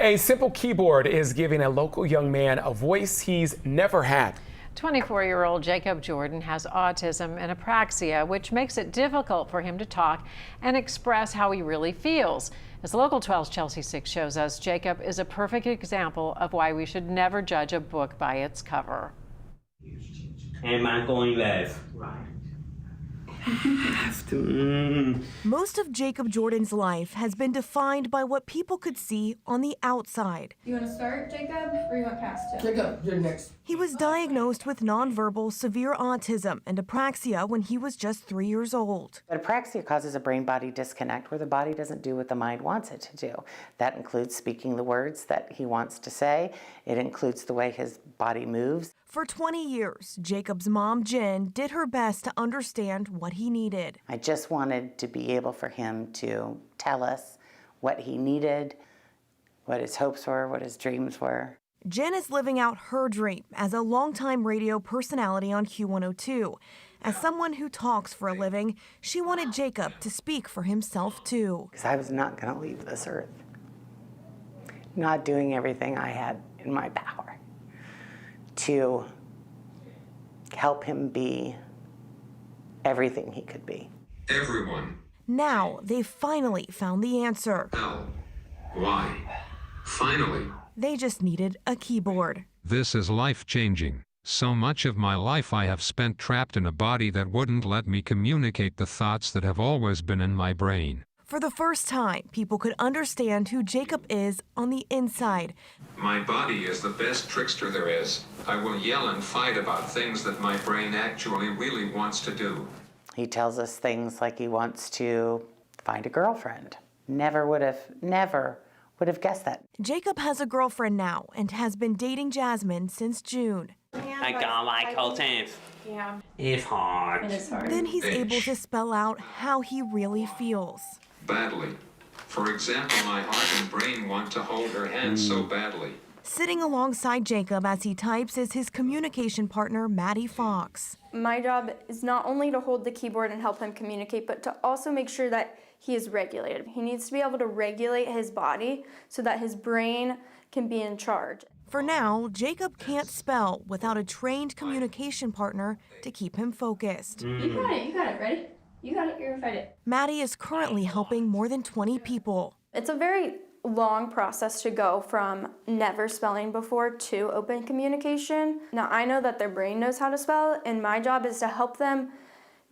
A simple keyboard is giving a local young man a voice he's never had. 24-year-old Jacob Jordan has autism and apraxia, which makes it difficult for him to talk and express how he really feels. As Local 12's Chelsea 6 shows us, Jacob is a perfect example of why we should never judge a book by its cover. Am I going live? Right. Have to. Most of Jacob Jordan's life has been defined by what people could see on the outside. You want to start, Jacob, or you want past him? Jacob, you're next. He was diagnosed with nonverbal severe autism and apraxia when he was just 3 years old. But apraxia causes a brain-body disconnect where the body doesn't do what the mind wants it to do. That includes speaking the words that he wants to say. It includes the way his body moves. For 20 years, Jacob's mom, Jen, did her best to understand what he needed. I just wanted to be able for him to tell us what he needed, what his hopes were, what his dreams were. Jen is living out her dream as a longtime radio personality on Q102. As someone who talks for a living, she wanted Jacob to speak for himself too. Because I was not going to leave this earth, not doing everything I had in my power to help him be everything he could be. Everyone. Now they've finally found the answer. How? Why? Finally. They just needed a keyboard. This is life-changing. So much of my life I have spent trapped in a body that wouldn't let me communicate the thoughts that have always been in my brain. For the first time, people could understand who Jacob is on the inside. My body is the best trickster there is. I will yell and fight about things that my brain actually really wants to do. He tells us things like he wants to find a girlfriend. Never would have guessed that. Jacob has a girlfriend now and has been dating Jasmine since June. I got my content. Yeah. It's hard. It is hard. Then he's able to spell out how he really feels. Badly. For example, my heart and brain want to hold her hand so badly. Sitting alongside Jacob as he types is his communication partner, Maddie Fox. My job is not only to hold the keyboard and help him communicate, but to also make sure that he is regulated. He needs to be able to regulate his body so that his brain can be in charge. For now, Jacob can't spell without a trained communication partner to keep him focused. You got it, ready? You got it, you're gonna fight it. Maddie is currently helping more than 20 people. It's a very long process to go from never spelling before to open communication. Now, I know that their brain knows how to spell, and my job is to help them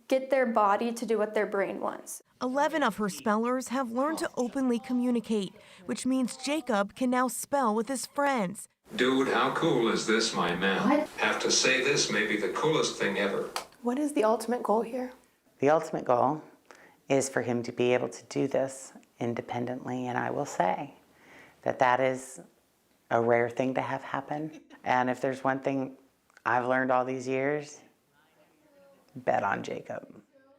get their body to do what their brain wants. 11 of her spellers have learned to openly communicate, which means Jacob can now spell with his friends. Dude, how cool is this, my man? What? Have to say this may be the coolest thing ever. What is the ultimate goal here? The ultimate goal is for him to be able to do this independently, and I will say that that is a rare thing to have happen. And if there's one thing I've learned all these years, bet on Jacob.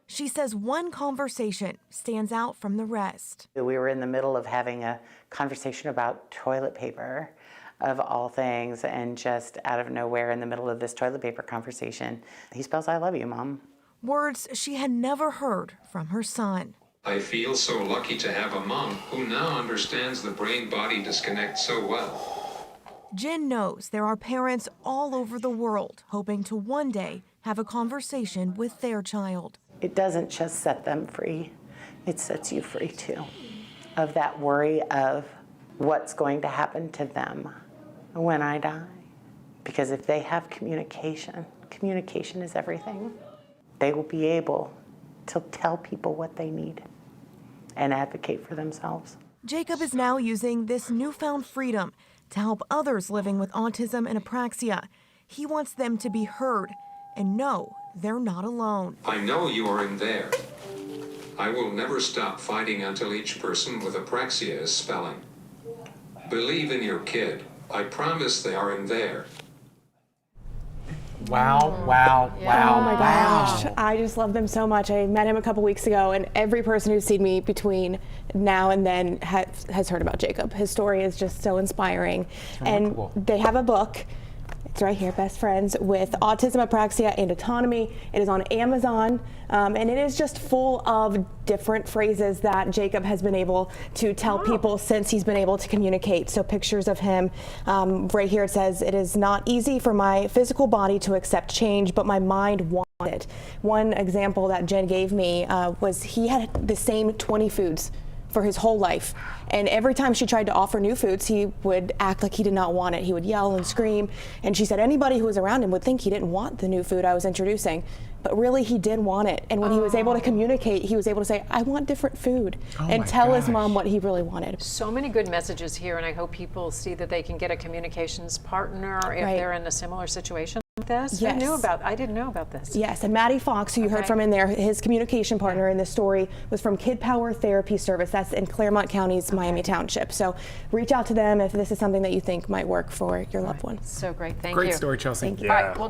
She says one conversation stands out from the rest. We were in the middle of having a conversation about toilet paper, of all things, and just out of nowhere in the middle of this toilet paper conversation, he spells, "I love you, Mom." Words she had never heard from her son. I feel so lucky to have a mom who now understands the brain-body disconnect so well. Jen knows there are parents all over the world hoping to one day have a conversation with their child. It doesn't just set them free, it sets you free too, of that worry of what's going to happen to them when I die. Because if they have communication, communication is everything. They will be able to tell people what they need and advocate for themselves. Jacob is now using this newfound freedom to help others living with autism and apraxia. He wants them to be heard and know they're not alone. I know you are in there. I will never stop fighting until each person with apraxia is spelling. Believe in your kid. I promise they are in there. Wow, wow, wow. Oh my gosh, wow. I just love them so much. I met him a couple weeks ago, and every person who's seen me between now and then has heard about Jacob. His story is just so inspiring. And Remarkable. they have a book. It's right here, Best Friends with Autism, Apraxia, and Autonomy. It is on Amazon, and it is just full of different phrases that Jacob has been able to tell people since he's been able to communicate. So pictures of him. Right here it says, "It is not easy for my physical body to accept change, but my mind wants it." One example that Jen gave me was he had the same 20 foods for his whole life. And every time she tried to offer new foods, he would act like he did not want it. He would yell and scream. And she said anybody who was around him would think he didn't want the new food I was introducing. But really, he did want it. And when he was able to communicate, he was able to say, "I want different food," and tell his mom what he really wanted. So many good messages here, and I hope people see that they can get a communications partner if they're in a similar situation like this. Yes. I didn't know about this. Yes, and Maddie Fox, who you heard from in there, his communication partner in this story was from Kid Power Therapy Service. That's in Claremont County's Miami Township. So reach out to them if this is something that you think might work for your loved one. So great. Thank you. Great story, Chelsea. Thank you. All right, well,